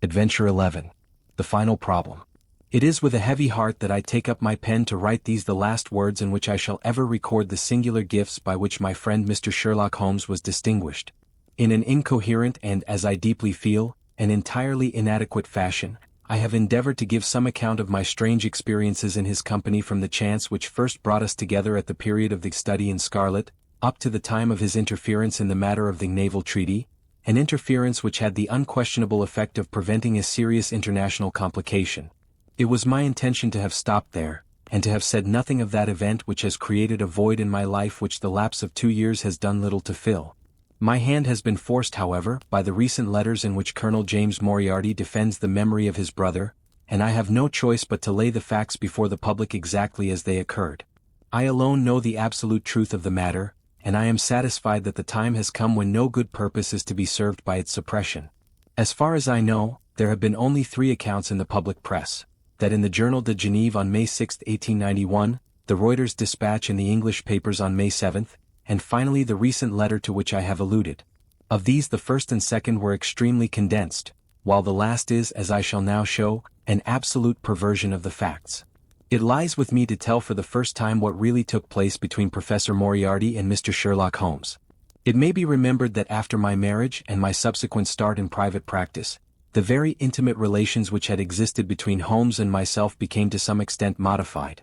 Adventure 11. The Final Problem. It is with a heavy heart that I take up my pen to write these the last words in which I shall ever record the singular gifts by which my friend Mr. Sherlock Holmes was distinguished. In an incoherent and, as I deeply feel, an entirely inadequate fashion, I have endeavored to give some account of my strange experiences in his company from the chance which first brought us together at the period of the study in scarlet, up to the time of his interference in the matter of the naval treaty, an interference which had the unquestionable effect of preventing a serious international complication. It was my intention to have stopped there, and to have said nothing of that event which has created a void in my life which the lapse of 2 years has done little to fill. My hand has been forced, however, by the recent letters in which Colonel James Moriarty defends the memory of his brother, and I have no choice but to lay the facts before the public exactly as they occurred. I alone know the absolute truth of the matter, and I am satisfied that the time has come when no good purpose is to be served by its suppression. As far as I know, there have been only 3 accounts in the public press: that in the Journal de Genève on May 6, 1891, the Reuters dispatch in the English papers on May 7, and finally the recent letter to which I have alluded. Of these the first and second were extremely condensed, while the last is, as I shall now show, an absolute perversion of the facts. It lies with me to tell for the first time what really took place between Professor Moriarty and Mr. Sherlock Holmes. It may be remembered that after my marriage and my subsequent start in private practice, the very intimate relations which had existed between Holmes and myself became to some extent modified.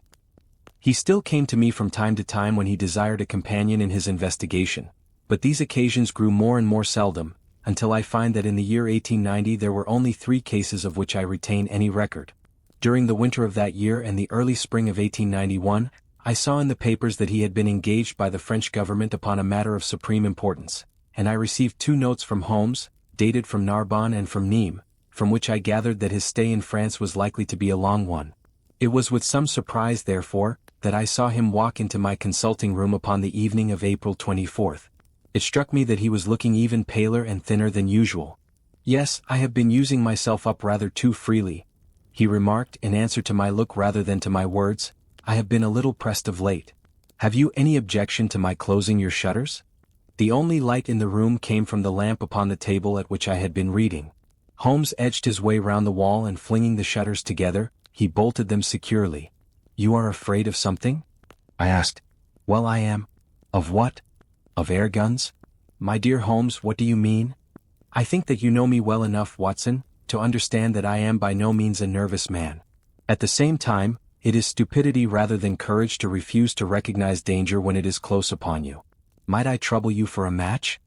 He still came to me from time to time when he desired a companion in his investigation, but these occasions grew more and more seldom, until I find that in the year 1890 there were only 3 cases of which I retain any record. During the winter of that year and the early spring of 1891, I saw in the papers that he had been engaged by the French government upon a matter of supreme importance, and I received 2 notes from Holmes, dated from Narbonne and from Nîmes, from which I gathered that his stay in France was likely to be a long one. It was with some surprise, therefore, that I saw him walk into my consulting room upon the evening of April 24. It struck me that he was looking even paler and thinner than usual. "Yes, I have been using myself up rather too freely," he remarked in answer to my look rather than to my words. "I have been a little pressed of late. Have you any objection to my closing your shutters?" The only light in the room came from the lamp upon the table at which I had been reading. Holmes edged his way round the wall and flinging the shutters together, he bolted them securely. "You are afraid of something?" I asked. "Well, I am." "Of what?" "Of air guns." "My dear Holmes, what do you mean?" "I think that you know me well enough, Watson, to understand that I am by no means a nervous man. At the same time, it is stupidity rather than courage to refuse to recognize danger when it is close upon you. Might I trouble you for a match?"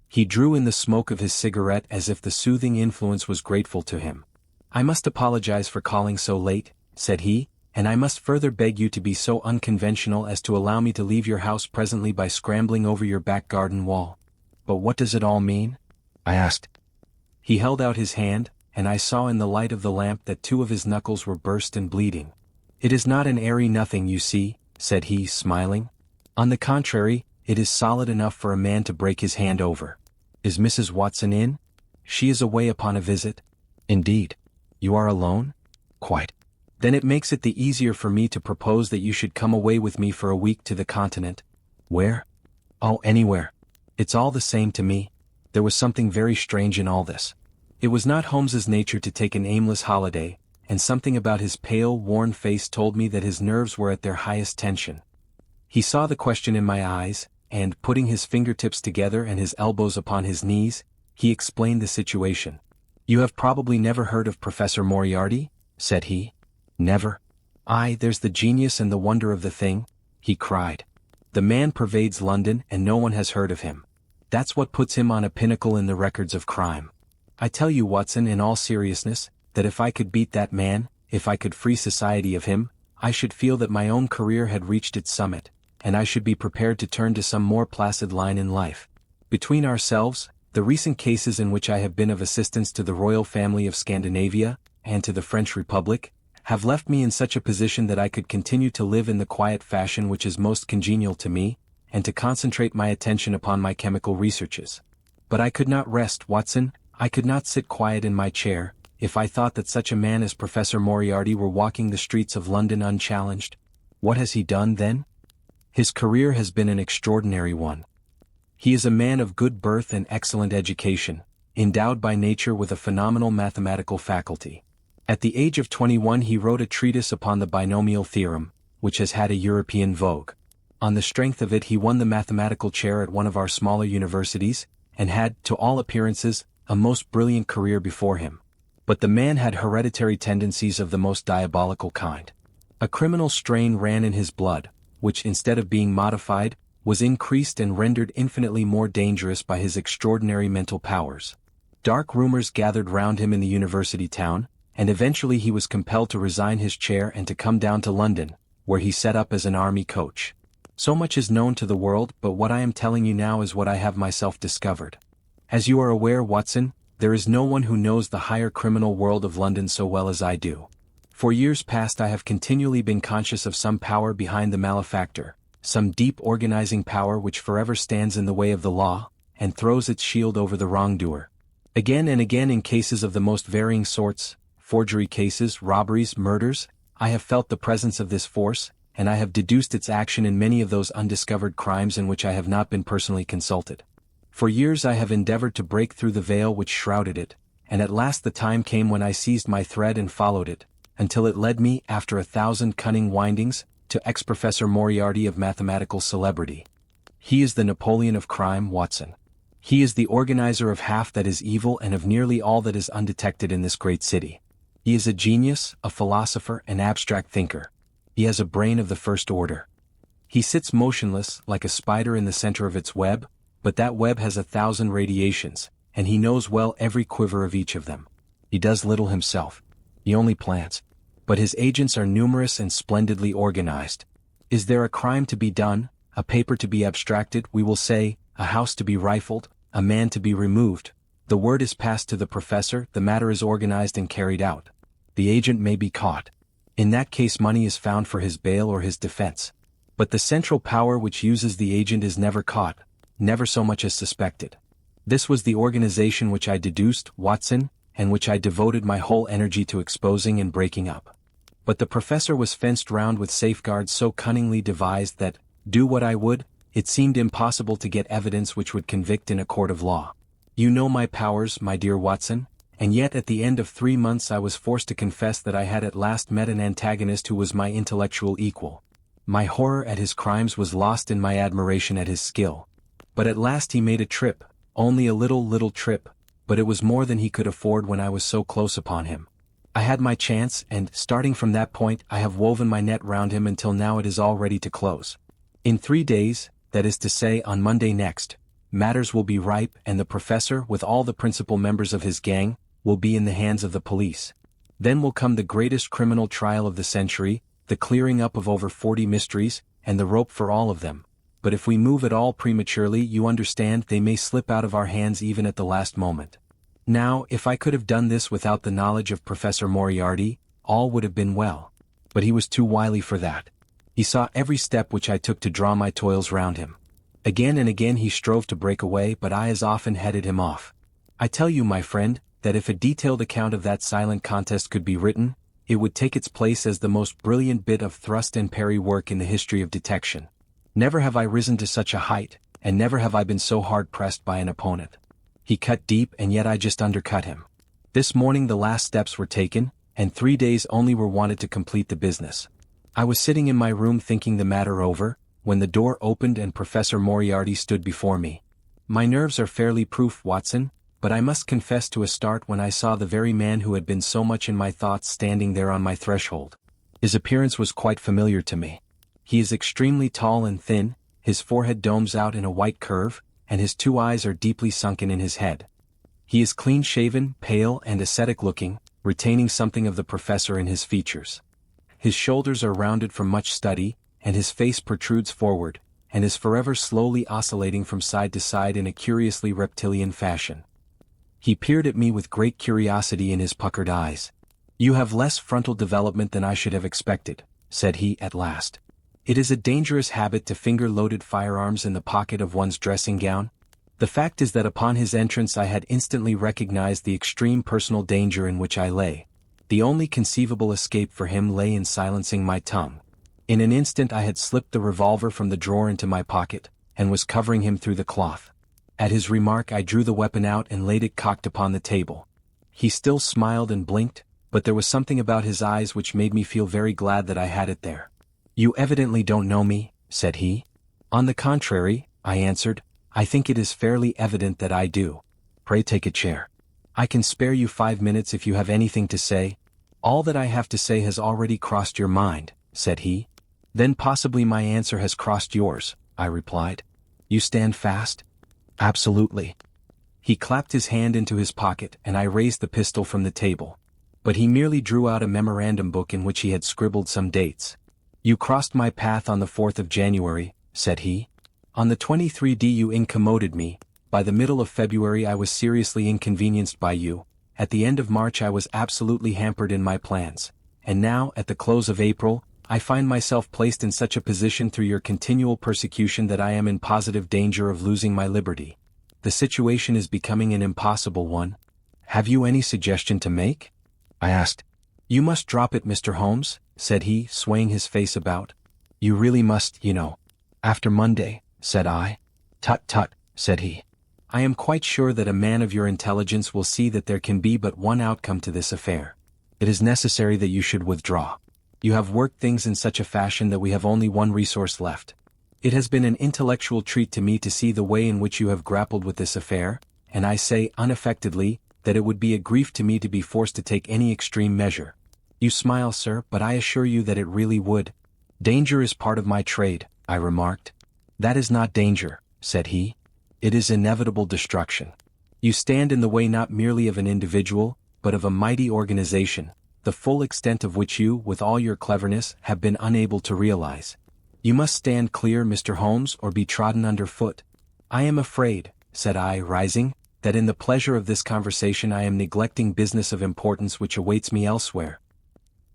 He drew in the smoke of his cigarette as if the soothing influence was grateful to him. "I must apologize for calling so late," said he, "and I must further beg you to be so unconventional as to allow me to leave your house presently by scrambling over your back garden wall." "But what does it all mean?" I asked. He held out his hand, and I saw in the light of the lamp that 2 of his knuckles were burst and bleeding. "It is not an airy nothing, you see," said he, smiling. "On the contrary, it is solid enough for a man to break his hand over. Is Mrs. Watson in?" "She is away upon a visit." "Indeed. You are alone?" "Quite." "Then it makes it the easier for me to propose that you should come away with me for a week to the continent." "Where?" "Oh, anywhere. It's all the same to me." There was something very strange in all this. It was not Holmes's nature to take an aimless holiday, and something about his pale, worn face told me that his nerves were at their highest tension. He saw the question in my eyes, and, putting his fingertips together and his elbows upon his knees, he explained the situation. "You have probably never heard of Professor Moriarty?" said he. "Never." "Aye, there's the genius and the wonder of the thing," he cried. "The man pervades London and no one has heard of him. That's what puts him on a pinnacle in the records of crime. I tell you, Watson, in all seriousness, that if I could beat that man, if I could free society of him, I should feel that my own career had reached its summit, and I should be prepared to turn to some more placid line in life. Between ourselves, the recent cases in which I have been of assistance to the royal family of Scandinavia, and to the French Republic, have left me in such a position that I could continue to live in the quiet fashion which is most congenial to me, and to concentrate my attention upon my chemical researches. But I could not rest, Watson, I could not sit quiet in my chair, if I thought that such a man as Professor Moriarty were walking the streets of London unchallenged. What has he done, then? His career has been an extraordinary one. He is a man of good birth and excellent education, endowed by nature with a phenomenal mathematical faculty. At the age of 21 he wrote a treatise upon the binomial theorem, which has had a European vogue. On the strength of it he won the mathematical chair at one of our smaller universities, and had, to all appearances, a most brilliant career before him. But the man had hereditary tendencies of the most diabolical kind. A criminal strain ran in his blood, which instead of being modified, was increased and rendered infinitely more dangerous by his extraordinary mental powers. Dark rumors gathered round him in the university town, and eventually he was compelled to resign his chair and to come down to London, where he set up as an army coach. So much is known to the world, but what I am telling you now is what I have myself discovered. As you are aware, Watson, there is no one who knows the higher criminal world of London so well as I do. For years past I have continually been conscious of some power behind the malefactor, some deep organizing power which forever stands in the way of the law, and throws its shield over the wrongdoer. Again and again in cases of the most varying sorts, forgery cases, robberies, murders, I have felt the presence of this force, and I have deduced its action in many of those undiscovered crimes in which I have not been personally consulted. For years I have endeavored to break through the veil which shrouded it, and at last the time came when I seized my thread and followed it, until it led me, after 1,000 cunning windings, to ex-Professor Moriarty of mathematical celebrity. He is the Napoleon of crime, Watson. He is the organizer of half that is evil and of nearly all that is undetected in this great city. He is a genius, a philosopher, an abstract thinker. He has a brain of the first order. He sits motionless, like a spider in the center of its web, but that web has 1,000 radiations, and he knows well every quiver of each of them. He does little himself. He only plants. But his agents are numerous and splendidly organized. Is there a crime to be done, a paper to be abstracted, we will say, a house to be rifled, a man to be removed? The word is passed to the professor, the matter is organized and carried out. The agent may be caught. In that case money is found for his bail or his defense. But the central power which uses the agent is never caught, never so much as suspected. This was the organization which I deduced, Watson, and which I devoted my whole energy to exposing and breaking up. But the professor was fenced round with safeguards so cunningly devised that, do what I would, it seemed impossible to get evidence which would convict in a court of law. You know my powers, my dear Watson, and yet at the end of 3 months I was forced to confess that I had at last met an antagonist who was my intellectual equal. My horror at his crimes was lost in my admiration at his skill. But at last he made a trip, only a little trip, but it was more than he could afford when I was so close upon him. I had my chance, and, starting from that point, I have woven my net round him until now it is all ready to close. In 3 days, that is to say on Monday next, matters will be ripe and the professor, with all the principal members of his gang, will be in the hands of the police. Then will come the greatest criminal trial of the century, the clearing up of over 40 mysteries, and the rope for all of them. But if we move at all prematurely, you understand, they may slip out of our hands even at the last moment. Now, if I could have done this without the knowledge of Professor Moriarty, all would have been well. But he was too wily for that. He saw every step which I took to draw my toils round him. Again and again he strove to break away, but I as often headed him off. I tell you, my friend, that if a detailed account of that silent contest could be written, it would take its place as the most brilliant bit of thrust and parry work in the history of detection. Never have I risen to such a height, and never have I been so hard pressed by an opponent. He cut deep, and yet I just undercut him. This morning the last steps were taken, and 3 days only were wanted to complete the business. I was sitting in my room thinking the matter over, when the door opened and Professor Moriarty stood before me. My nerves are fairly proof, Watson, but I must confess to a start when I saw the very man who had been so much in my thoughts standing there on my threshold. His appearance was quite familiar to me. He is extremely tall and thin, his forehead domes out in a white curve, and his 2 eyes are deeply sunken in his head. He is clean-shaven, pale and ascetic-looking, retaining something of the professor in his features. His shoulders are rounded from much study, and his face protrudes forward, and is forever slowly oscillating from side to side in a curiously reptilian fashion. He peered at me with great curiosity in his puckered eyes. "You have less frontal development than I should have expected," said he at last. "It is a dangerous habit to finger loaded firearms in the pocket of one's dressing gown." The fact is that upon his entrance I had instantly recognized the extreme personal danger in which I lay. The only conceivable escape for him lay in silencing my tongue. In an instant I had slipped the revolver from the drawer into my pocket, and was covering him through the cloth. At his remark I drew the weapon out and laid it cocked upon the table. He still smiled and blinked, but there was something about his eyes which made me feel very glad that I had it there. "You evidently don't know me," said he. "On the contrary," I answered, "I think it is fairly evident that I do. Pray take a chair. I can spare you 5 minutes if you have anything to say." "All that I have to say has already crossed your mind," said he. "Then possibly my answer has crossed yours," I replied. "You stand fast?" "Absolutely." He clapped his hand into his pocket and I raised the pistol from the table. But he merely drew out a memorandum book in which he had scribbled some dates. "You crossed my path on the 4th of January, said he. "On the 23rd you incommoded me, by the middle of February I was seriously inconvenienced by you, at the end of March I was absolutely hampered in my plans, and now, at the close of April, I find myself placed in such a position through your continual persecution that I am in positive danger of losing my liberty. The situation is becoming an impossible one. Have you any suggestion to make?" I asked. "You must drop it, Mr. Holmes," said he, swaying his face about. "You really must, you know." "After Monday," said I. "Tut tut," said he. "I am quite sure that a man of your intelligence will see that there can be but one outcome to this affair. It is necessary that you should withdraw. You have worked things in such a fashion that we have only one resource left. It has been an intellectual treat to me to see the way in which you have grappled with this affair, and I say unaffectedly that it would be a grief to me to be forced to take any extreme measure. You smile, sir, but I assure you that it really would." "Danger is part of my trade," I remarked. "That is not danger," said he. "It is inevitable destruction. You stand in the way not merely of an individual, but of a mighty organization, the full extent of which you, with all your cleverness, have been unable to realize. You must stand clear, Mr. Holmes, or be trodden underfoot." "I am afraid," said I, rising, "that in the pleasure of this conversation I am neglecting business of importance which awaits me elsewhere."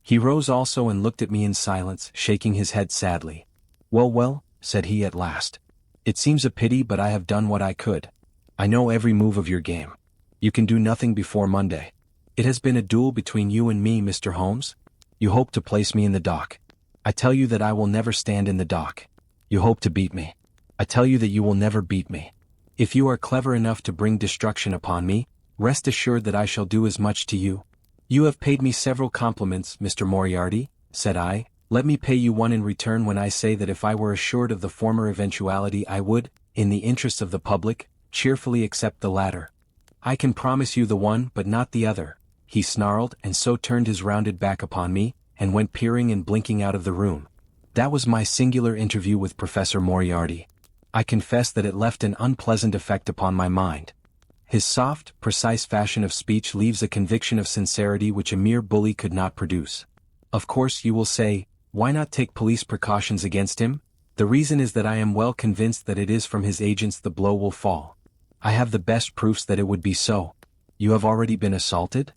He rose also and looked at me in silence, shaking his head sadly. "Well, well," said he at last. "It seems a pity, but I have done what I could. I know every move of your game. You can do nothing before Monday. It has been a duel between you and me, Mr. Holmes. You hope to place me in the dock. I tell you that I will never stand in the dock. You hope to beat me. I tell you that you will never beat me. If you are clever enough to bring destruction upon me, rest assured that I shall do as much to you." "You have paid me several compliments, Mr. Moriarty," said I. "Let me pay you one in return when I say that if I were assured of the former eventuality I would, in the interests of the public, cheerfully accept the latter. I can promise you the one but not the other." He snarled and so turned his rounded back upon me, and went peering and blinking out of the room. That was my singular interview with Professor Moriarty. I confess that it left an unpleasant effect upon my mind. His soft, precise fashion of speech leaves a conviction of sincerity which a mere bully could not produce. Of course you will say, why not take police precautions against him? The reason is that I am well convinced that it is from his agents the blow will fall. I have the best proofs that it would be so. You have already been assaulted?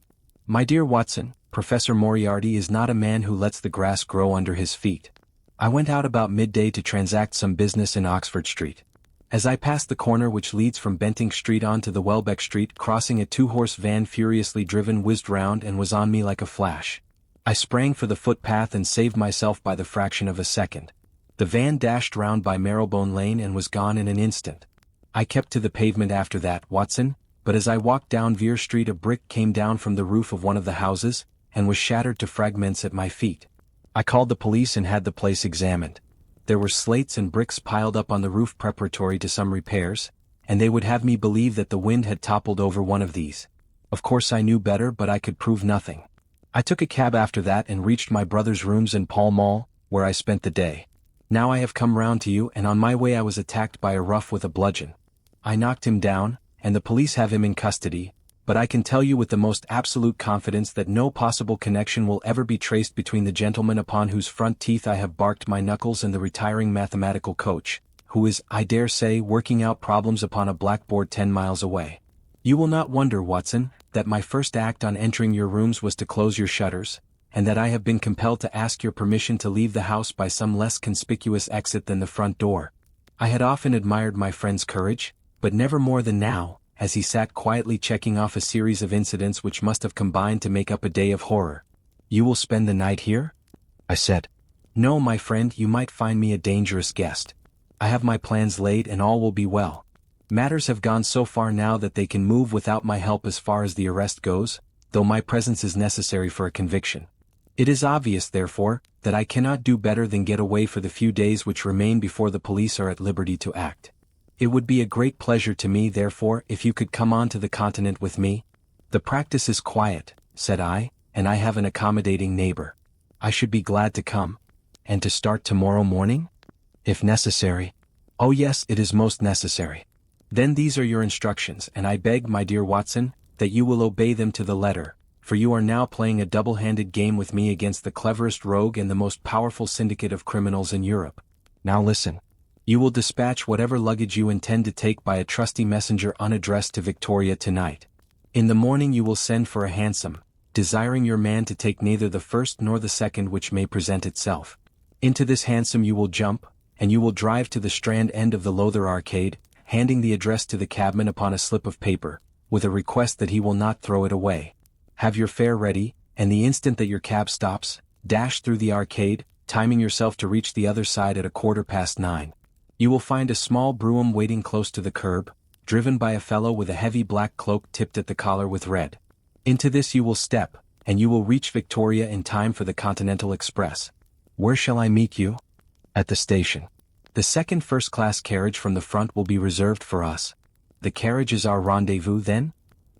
My dear Watson, Professor Moriarty is not a man who lets the grass grow under his feet. I went out about midday to transact some business in Oxford Street. As I passed the corner which leads from Bentinck Street on to the Welbeck Street crossing, a two-horse van furiously driven whizzed round and was on me like a flash. I sprang for the footpath and saved myself by the fraction of a second. The van dashed round by Marylebone Lane and was gone in an instant. I kept to the pavement after that, Watson, but as I walked down Vere Street a brick came down from the roof of one of the houses, and was shattered to fragments at my feet. I called the police and had the place examined. There were slates and bricks piled up on the roof preparatory to some repairs, and they would have me believe that the wind had toppled over one of these. Of course I knew better, but I could prove nothing. I took a cab after that and reached my brother's rooms in Pall Mall, where I spent the day. Now I have come round to you, and on my way I was attacked by a rough with a bludgeon. I knocked him down, and the police have him in custody, but I can tell you with the most absolute confidence that no possible connection will ever be traced between the gentleman upon whose front teeth I have barked my knuckles and the retiring mathematical coach, who is, I dare say, working out problems upon a blackboard 10 miles away. You will not wonder, Watson, that my first act on entering your rooms was to close your shutters, and that I have been compelled to ask your permission to leave the house by some less conspicuous exit than the front door. I had often admired my friend's courage, but never more than now, as he sat quietly checking off a series of incidents which must have combined to make up a day of horror. "You will spend the night here?" I said. "No, my friend, you might find me a dangerous guest. I have my plans laid and all will be well. Matters have gone so far now that they can move without my help as far as the arrest goes, though my presence is necessary for a conviction. It is obvious, therefore, that I cannot do better than get away for the few days which remain before the police are at liberty to act. It would be a great pleasure to me, therefore, if you could come on to the continent with me. The practice is quiet, said I, and I have an accommodating neighbor. I should be glad to come. And to start tomorrow morning? If necessary. Oh yes, it is most necessary. Then these are your instructions, and I beg, my dear Watson, that you will obey them to the letter, for you are now playing a double-handed game with me against the cleverest rogue and the most powerful syndicate of criminals in Europe. Now listen. You will dispatch whatever luggage you intend to take by a trusty messenger unaddressed to Victoria tonight. In the morning you will send for a hansom, desiring your man to take neither the first nor the second which may present itself. Into this hansom you will jump, and you will drive to the Strand end of the Lowther Arcade, handing the address to the cabman upon a slip of paper, with a request that he will not throw it away. Have your fare ready, and the instant that your cab stops, dash through the arcade, timing yourself to reach the other side at 9:15. You will find a small brougham waiting close to the curb, driven by a fellow with a heavy black cloak tipped at the collar with red. Into this you will step, and you will reach Victoria in time for the Continental Express. Where shall I meet you? At the station. The second first-class carriage from the front will be reserved for us. The carriage is our rendezvous, then?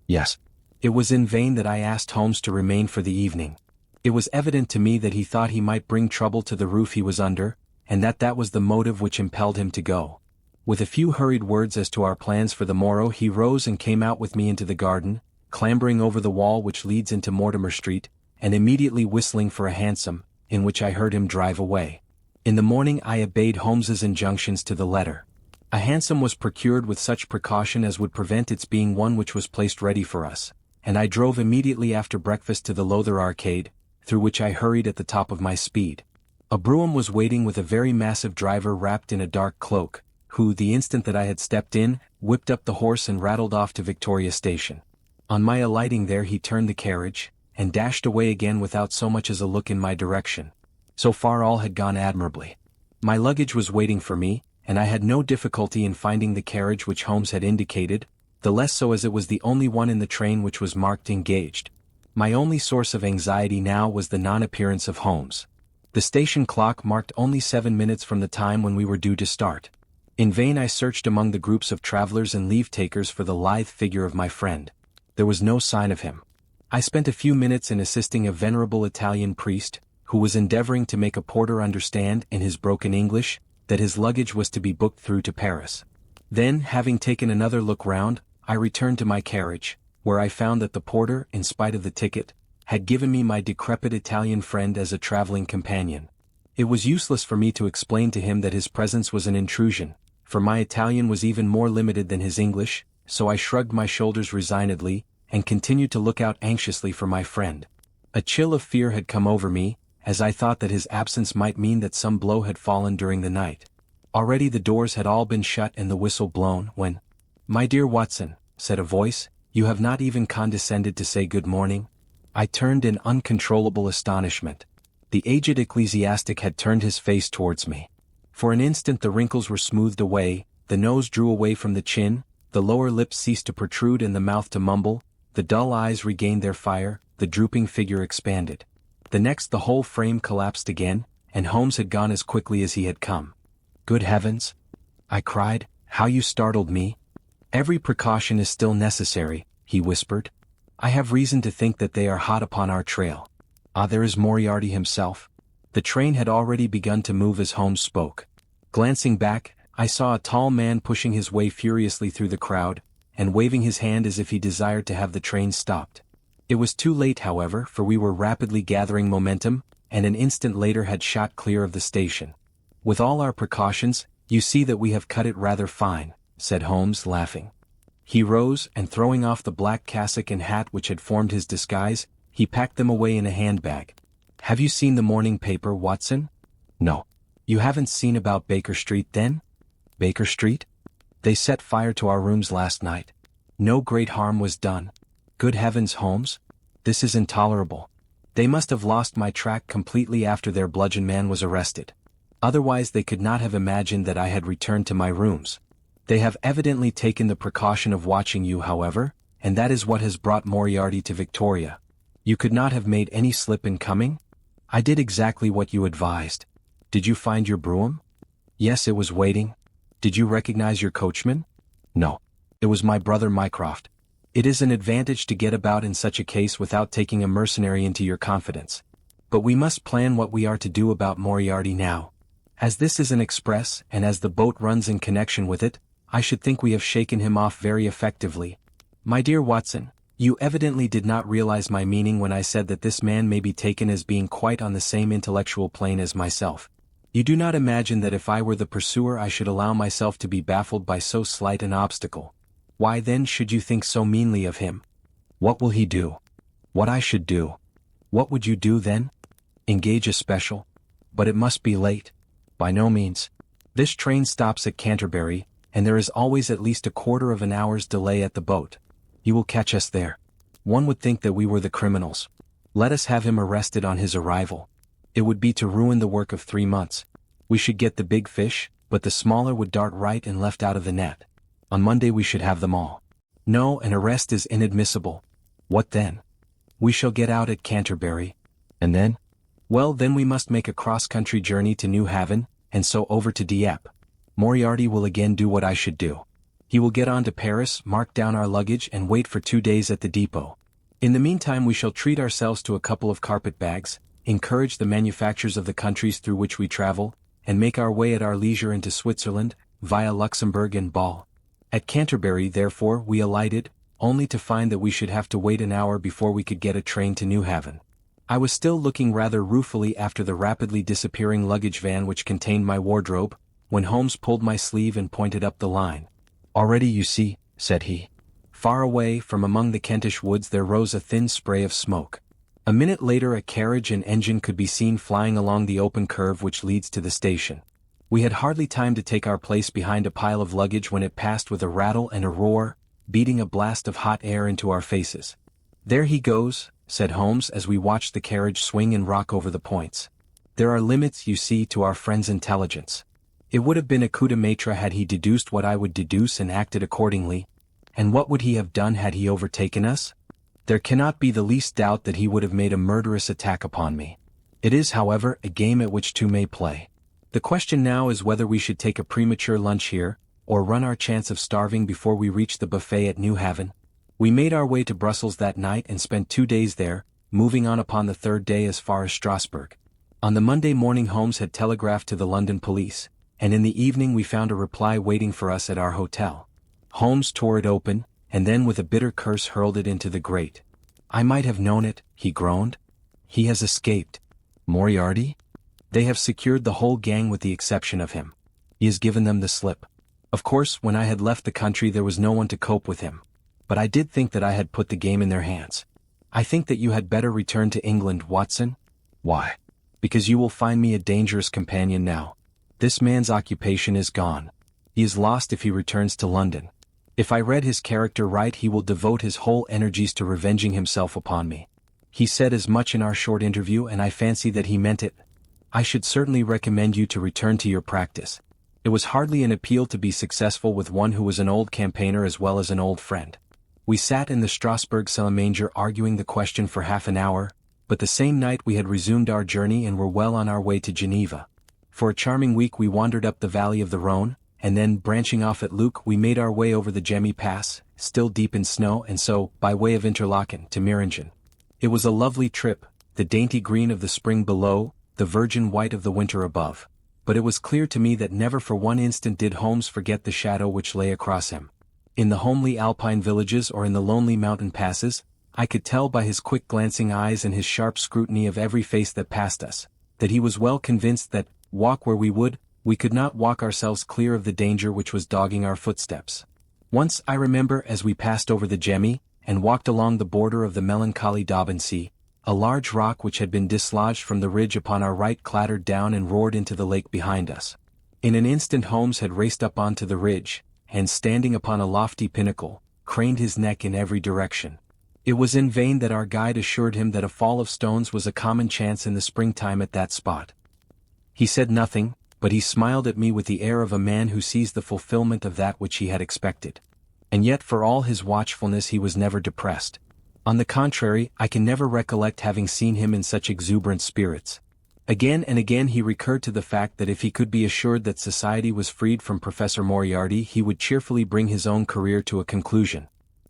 Yes. It was in vain that I asked Holmes to remain for the evening. It was evident to me that he thought he might bring trouble to the roof he was under, and that was the motive which impelled him to go. With a few hurried words as to our plans for the morrow, he rose and came out with me into the garden, clambering over the wall which leads into Mortimer Street, and immediately whistling for a hansom, in which I heard him drive away. In the morning I obeyed Holmes's injunctions to the letter. A hansom was procured with such precaution as would prevent its being one which was placed ready for us, and I drove immediately after breakfast to the Lowther Arcade, through which I hurried at the top of my speed. A brougham was waiting with a very massive driver wrapped in a dark cloak, who, the instant that I had stepped in, whipped up the horse and rattled off to Victoria Station. On my alighting there he turned the carriage, and dashed away again without so much as a look in my direction. So far all had gone admirably. My luggage was waiting for me, and I had no difficulty in finding the carriage which Holmes had indicated, the less so as it was the only one in the train which was marked engaged. My only source of anxiety now was the non-appearance of Holmes. The station clock marked only 7 minutes from the time when we were due to start. In vain I searched among the groups of travelers and leave-takers for the lithe figure of my friend. There was no sign of him. I spent a few minutes in assisting a venerable Italian priest, who was endeavoring to make a porter understand, in his broken English, that his luggage was to be booked through to Paris. Then, having taken another look round, I returned to my carriage, where I found that the porter, in spite of the ticket, had given me my decrepit Italian friend as a traveling companion. It was useless for me to explain to him that his presence was an intrusion, for my Italian was even more limited than his English, so I shrugged my shoulders resignedly, and continued to look out anxiously for my friend. A chill of fear had come over me, as I thought that his absence might mean that some blow had fallen during the night. Already the doors had all been shut and the whistle blown, when, "My dear Watson," said a voice, "you have not even condescended to say good morning?" I turned in uncontrollable astonishment. The aged ecclesiastic had turned his face towards me. For an instant the wrinkles were smoothed away, the nose drew away from the chin, the lower lip ceased to protrude and the mouth to mumble, the dull eyes regained their fire, the drooping figure expanded. The next the whole frame collapsed again, and Holmes had gone as quickly as he had come. "Good heavens!" I cried, "how you startled me!" "Every precaution is still necessary," he whispered. "I have reason to think that they are hot upon our trail. Ah, there is Moriarty himself." The train had already begun to move as Holmes spoke. Glancing back, I saw a tall man pushing his way furiously through the crowd, and waving his hand as if he desired to have the train stopped. It was too late, however, for we were rapidly gathering momentum, and an instant later had shot clear of the station. "With all our precautions, you see that we have cut it rather fine," said Holmes, laughing. He rose, and throwing off the black cassock and hat which had formed his disguise, he packed them away in a handbag. "Have you seen the morning paper, Watson?" "No." "You haven't seen about Baker Street, then?" "Baker Street? They set fire to our rooms last night. No great harm was done." "Good heavens, Holmes! This is intolerable. They must have lost my track completely after their bludgeon man was arrested. Otherwise they could not have imagined that I had returned to my rooms." They have evidently taken the precaution of watching you, however, and that is what has brought Moriarty to Victoria. You could not have made any slip in coming? I did exactly what you advised. Did you find your brougham? Yes, it was waiting. Did you recognize your coachman? No. It was my brother Mycroft. It is an advantage to get about in such a case without taking a mercenary into your confidence. But we must plan what we are to do about Moriarty now. As this is an express, and as the boat runs in connection with it, I should think we have shaken him off very effectively. My dear Watson, you evidently did not realize my meaning when I said that this man may be taken as being quite on the same intellectual plane as myself. You do not imagine that if I were the pursuer I should allow myself to be baffled by so slight an obstacle. Why then should you think so meanly of him? What will he do? What I should do? What would you do then? Engage a special? But it must be late. By no means. This train stops at Canterbury, and there is always at least a quarter of an hour's delay at the boat. He will catch us there. One would think that we were the criminals. Let us have him arrested on his arrival. It would be to ruin the work of 3 months. We should get the big fish, but the smaller would dart right and left out of the net. On Monday we should have them all. No, an arrest is inadmissible. What then? We shall get out at Canterbury. And then? Well, then we must make a cross-country journey to New Haven, and so over to Dieppe. Moriarty will again do what I should do. He will get on to Paris, mark down our luggage and wait for 2 days at the depot. In the meantime we shall treat ourselves to a couple of carpet-bags, encourage the manufactures of the countries through which we travel, and make our way at our leisure into Switzerland, via Luxembourg and Bâle. At Canterbury, therefore, we alighted, only to find that we should have to wait an hour before we could get a train to New Haven. I was still looking rather ruefully after the rapidly disappearing luggage van which contained my wardrobe, when Holmes pulled my sleeve and pointed up the line. Already you see, said he. Far away, from among the Kentish woods there rose a thin spray of smoke. A minute later a carriage and engine could be seen flying along the open curve which leads to the station. We had hardly time to take our place behind a pile of luggage when it passed with a rattle and a roar, beating a blast of hot air into our faces. There he goes, said Holmes as we watched the carriage swing and rock over the points. There are limits, you see, to our friend's intelligence. It would have been a coup de maître had he deduced what I would deduce and acted accordingly. And what would he have done had he overtaken us? There cannot be the least doubt that he would have made a murderous attack upon me. It is, however, a game at which two may play. The question now is whether we should take a premature lunch here, or run our chance of starving before we reach the buffet at New Haven. We made our way to Brussels that night and spent 2 days there, moving on upon the 3rd day as far as Strasbourg. On the Monday morning Holmes had telegraphed to the London police, and in the evening we found a reply waiting for us at our hotel. Holmes tore it open, and then with a bitter curse hurled it into the grate. I might have known it, he groaned. He has escaped. Moriarty? They have secured the whole gang with the exception of him. He has given them the slip. Of course, when I had left the country there was no one to cope with him. But I did think that I had put the game in their hands. I think that you had better return to England, Watson. Why? Because you will find me a dangerous companion now. This man's occupation is gone. He is lost if he returns to London. If I read his character right he will devote his whole energies to revenging himself upon me. He said as much in our short interview and I fancy that he meant it. I should certainly recommend you to return to your practice. It was hardly an appeal to be successful with one who was an old campaigner as well as an old friend. We sat in the Strasbourg Salamander arguing the question for half an hour, but the same night we had resumed our journey and were well on our way to Geneva. For a charming week we wandered up the valley of the Rhône, and then, branching off at Luc, we made our way over the Gemmi Pass, still deep in snow, and so, by way of Interlaken, to Meiringen. It was a lovely trip, the dainty green of the spring below, the virgin white of the winter above. But it was clear to me that never for one instant did Holmes forget the shadow which lay across him. In the homely alpine villages or in the lonely mountain passes, I could tell by his quick glancing eyes and his sharp scrutiny of every face that passed us, that he was well convinced that, walk where we would, we could not walk ourselves clear of the danger which was dogging our footsteps. Once, I remember, as we passed over the Gemmi, and walked along the border of the melancholy Dobbin Sea, a large rock which had been dislodged from the ridge upon our right clattered down and roared into the lake behind us. In an instant Holmes had raced up onto the ridge, and standing upon a lofty pinnacle, craned his neck in every direction. It was in vain that our guide assured him that a fall of stones was a common chance in the springtime at that spot. He said nothing, but he smiled at me with the air of a man who sees the fulfillment of that which he had expected. And yet for all his watchfulness he was never depressed. On the contrary, I can never recollect having seen him in such exuberant spirits. Again and again he recurred to the fact that if he could be assured that society was freed from Professor Moriarty he would cheerfully bring his own career to a conclusion.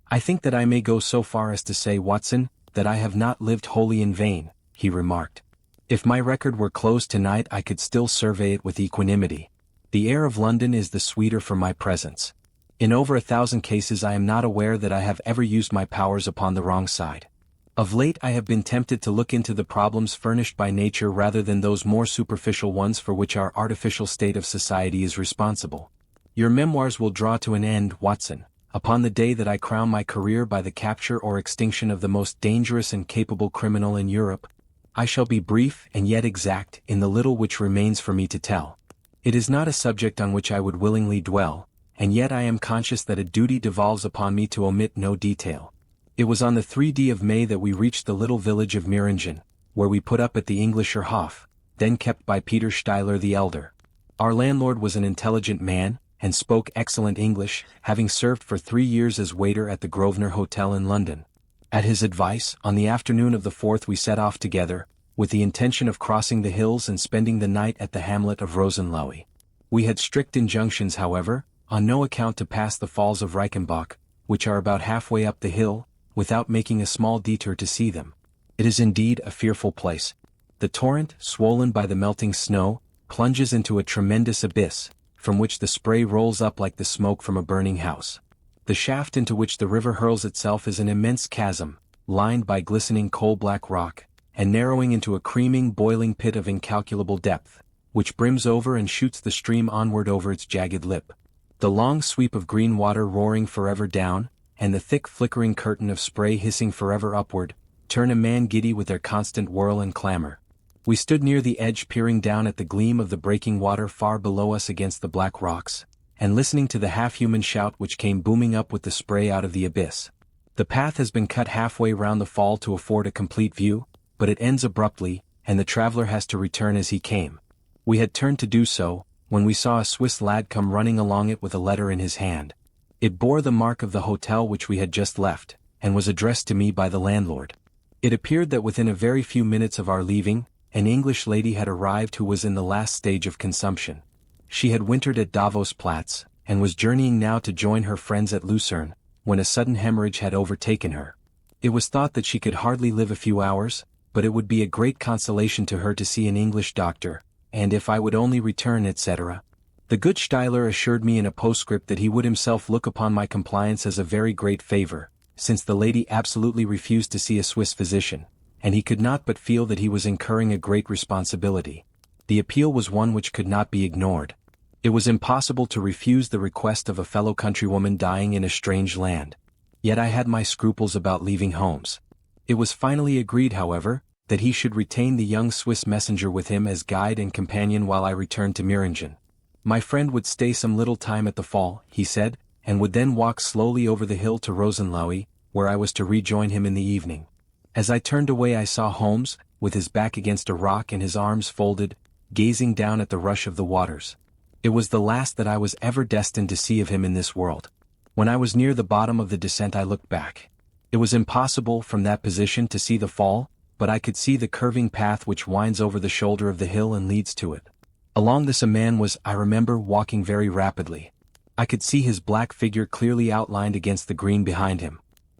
"I think that I may go so far as to say, Watson, that I have not lived wholly in vain," he remarked. "If my record were closed tonight I could still survey it with equanimity. The air of London is the sweeter for my presence. In over 1,000 cases I am not aware that I have ever used my powers upon the wrong side. Of late I have been tempted to look into the problems furnished by nature rather than those more superficial ones for which our artificial state of society is responsible. Your memoirs will draw to an end, Watson, upon the day that I crown my career by the capture or extinction of the most dangerous and capable criminal in Europe. I shall be brief and yet exact in the little which remains for me to tell. It is not a subject on which I would willingly dwell, and yet I am conscious that a duty devolves upon me to omit no detail. It was on the 3d of May that we reached the little village of Meiringen, where we put up at the Englischer Hof, then kept by Peter Steiler the elder. Our landlord was an intelligent man, and spoke excellent English, having served for 3 years as waiter at the Grosvenor Hotel in London. At his advice, on the afternoon of the 4th we set off together, with the intention of crossing the hills and spending the night at the hamlet of Rosenlohe. We had strict injunctions, however, on no account to pass the falls of Reichenbach, which are about halfway up the hill, without making a small detour to see them. It is indeed a fearful place. The torrent, swollen by the melting snow, plunges into a tremendous abyss, from which the spray rolls up like the smoke from a burning house. The shaft into which the river hurls itself is an immense chasm, lined by glistening coal-black rock, and narrowing into a creaming, boiling pit of incalculable depth, which brims over and shoots the stream onward over its jagged lip. The long sweep of green water roaring forever down, and the thick flickering curtain of spray hissing forever upward, turn a man giddy with their constant whirl and clamor. We stood near the edge peering down at the gleam of the breaking water far below us against the black rocks, and listening to the half-human shout which came booming up with the spray out of the abyss. The path has been cut halfway round the fall to afford a complete view, but it ends abruptly, and the traveler has to return as he came. We had turned to do so, when we saw a Swiss lad come running along it with a letter in his hand. It bore the mark of the hotel which we had just left, and was addressed to me by the landlord. It appeared that within a very few minutes of our leaving, an English lady had arrived who was in the last stage of consumption. She had wintered at Davos Platz, and was journeying now to join her friends at Lucerne, when a sudden hemorrhage had overtaken her. It was thought that she could hardly live a few hours, but it would be a great consolation to her to see an English doctor, and if I would only return, etc. The good Steiler assured me in a postscript that he would himself look upon my compliance as a very great favor, since the lady absolutely refused to see a Swiss physician, and he could not but feel that he was incurring a great responsibility. The appeal was one which could not be ignored. It was impossible to refuse the request of a fellow countrywoman dying in a strange land. Yet I had my scruples about leaving Holmes. It was finally agreed, however, that he should retain the young Swiss messenger with him as guide and companion while I returned to Meiringen. My friend would stay some little time at the fall, he said, and would then walk slowly over the hill to Rosenlohe, where I was to rejoin him in the evening. As I turned away I saw Holmes, with his back against a rock and his arms folded, gazing down at the rush of the waters. It was the last that I was ever destined to see of him in this world. When I was near the bottom of the descent I looked back. It was impossible from that position to see the fall, but I could see the curving path which winds over the shoulder of the hill and leads to it. Along this a man was, I remember, walking very rapidly. I could see his black figure clearly outlined against the green behind him.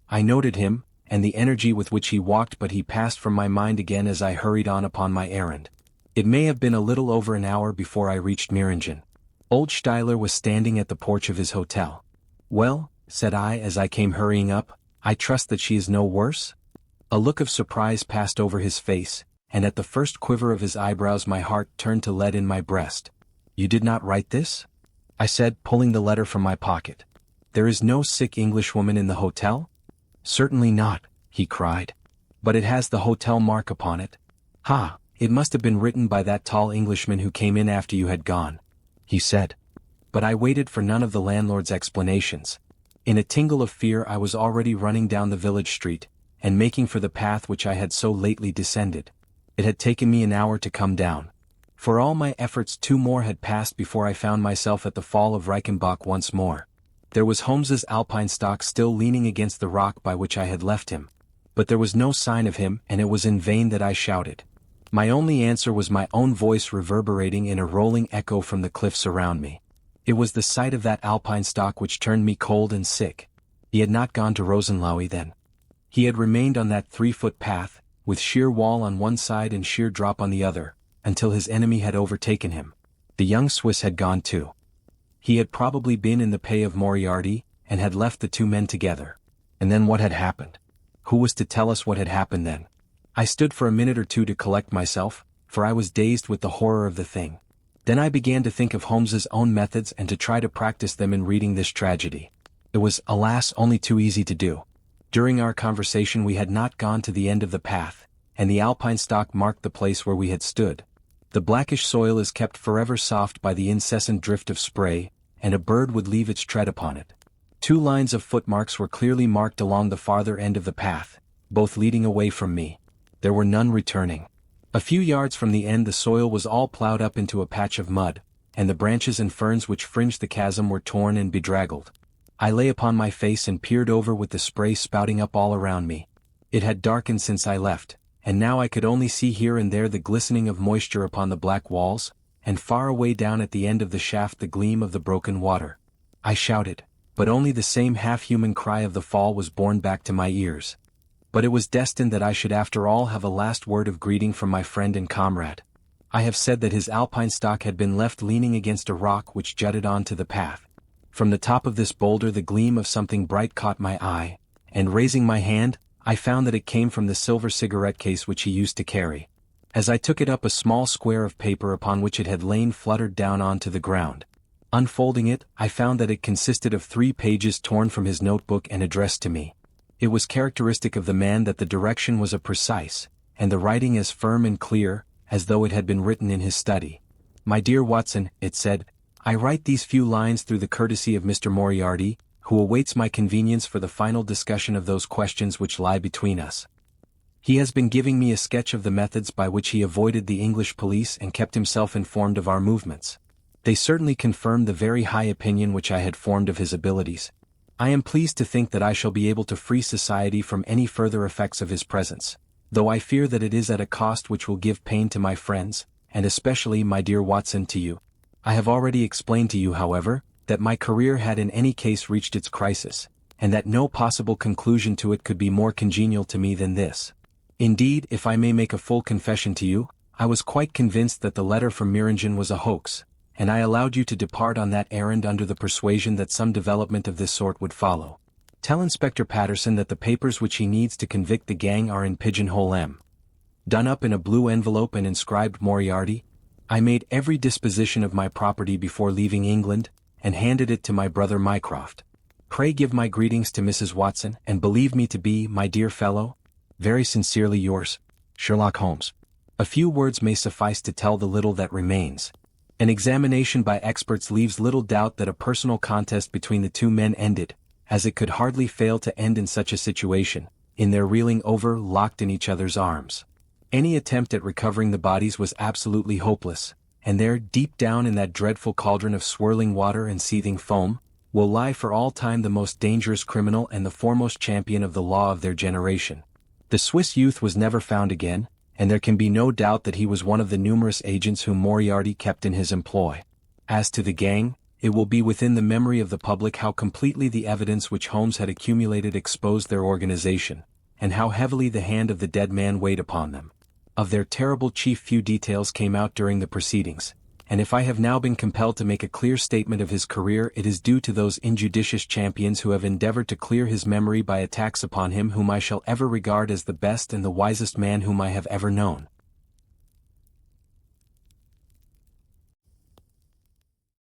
I noted him, and the energy with which he walked, but he passed from my mind again as I hurried on upon my errand. It may have been a little over an hour before I reached Meiringen. Old Steiler was standing at the porch of his hotel. "Well," said I as I came hurrying up, "I trust that she is no worse?" A look of surprise passed over his face, and at the first quiver of his eyebrows my heart turned to lead in my breast. "You did not write this?" I said, pulling the letter from my pocket. "There is no sick Englishwoman in the hotel?" "Certainly not," he cried. "But it has the hotel mark upon it." "Ha, it must have been written by that tall Englishman who came in after you had gone," he said. But I waited for none of the landlord's explanations. In a tingle of fear I was already running down the village street, and making for the path which I had so lately descended. It had taken me an hour to come down. For all my efforts 2 more had passed before I found myself at the fall of Reichenbach once more. There was Holmes's alpinstock still leaning against the rock by which I had left him. But there was no sign of him, and it was in vain that I shouted. My only answer was my own voice reverberating in a rolling echo from the cliffs around me. It was the sight of that alpinstock which turned me cold and sick. He had not gone to Rosenlaui then. He had remained on that 3-foot path, with sheer wall on one side and sheer drop on the other, until his enemy had overtaken him. The young Swiss had gone too. He had probably been in the pay of Moriarty, and had left the 2 men together. And then what had happened? Who was to tell us what had happened then? I stood for a minute or 2 to collect myself, for I was dazed with the horror of the thing. Then I began to think of Holmes's own methods and to try to practice them in reading this tragedy. It was, alas, only too easy to do. During our conversation we had not gone to the end of the path, and the alpinstock marked the place where we had stood. The blackish soil is kept forever soft by the incessant drift of spray, and a bird would leave its tread upon it. 2 lines of footmarks were clearly marked along the farther end of the path, both leading away from me. There were none returning. A few yards from the end the soil was all plowed up into a patch of mud, and the branches and ferns which fringed the chasm were torn and bedraggled. I lay upon my face and peered over with the spray spouting up all around me. It had darkened since I left, and now I could only see here and there the glistening of moisture upon the black walls, and far away down at the end of the shaft the gleam of the broken water. I shouted, but only the same half-human cry of the fall was borne back to my ears. But it was destined that I should after all have a last word of greeting from my friend and comrade. I have said that his alpinstock had been left leaning against a rock which jutted on to the path. From the top of this boulder the gleam of something bright caught my eye, and raising my hand, I found that it came from the silver cigarette case which he used to carry. As I took it up a small square of paper upon which it had lain fluttered down onto the ground. Unfolding it, I found that it consisted of 3 pages torn from his notebook and addressed to me. It was characteristic of the man that the direction was precise, and the writing as firm and clear, as though it had been written in his study. "My dear Watson," it said, "I write these few lines through the courtesy of Mr. Moriarty, who awaits my convenience for the final discussion of those questions which lie between us. He has been giving me a sketch of the methods by which he avoided the English police and kept himself informed of our movements. They certainly confirmed the very high opinion which I had formed of his abilities. I am pleased to think that I shall be able to free society from any further effects of his presence, though I fear that it is at a cost which will give pain to my friends, and especially, my dear Watson, to you. I have already explained to you, however, that my career had in any case reached its crisis, and that no possible conclusion to it could be more congenial to me than this. Indeed, if I may make a full confession to you, I was quite convinced that the letter from Meiringen was a hoax, and I allowed you to depart on that errand under the persuasion that some development of this sort would follow. Tell Inspector Patterson that the papers which he needs to convict the gang are in Pigeonhole M. Done up in a blue envelope and inscribed Moriarty. I made every disposition of my property before leaving England, and handed it to my brother Mycroft. Pray give my greetings to Mrs. Watson, and believe me to be, my dear fellow, very sincerely yours, Sherlock Holmes. A few words may suffice to tell the little that remains. An examination by experts leaves little doubt that a personal contest between the 2 men ended, as it could hardly fail to end in such a situation, in their reeling over locked in each other's arms. Any attempt at recovering the bodies was absolutely hopeless, and there, deep down in that dreadful cauldron of swirling water and seething foam, will lie for all time the most dangerous criminal and the foremost champion of the law of their generation. The Swiss youth was never found again, and there can be no doubt that he was one of the numerous agents whom Moriarty kept in his employ. As to the gang, it will be within the memory of the public how completely the evidence which Holmes had accumulated exposed their organization, and how heavily the hand of the dead man weighed upon them. Of their terrible chief few details came out during the proceedings, and if I have now been compelled to make a clear statement of his career, it is due to those injudicious champions who have endeavored to clear his memory by attacks upon him whom I shall ever regard as the best and the wisest man whom I have ever known.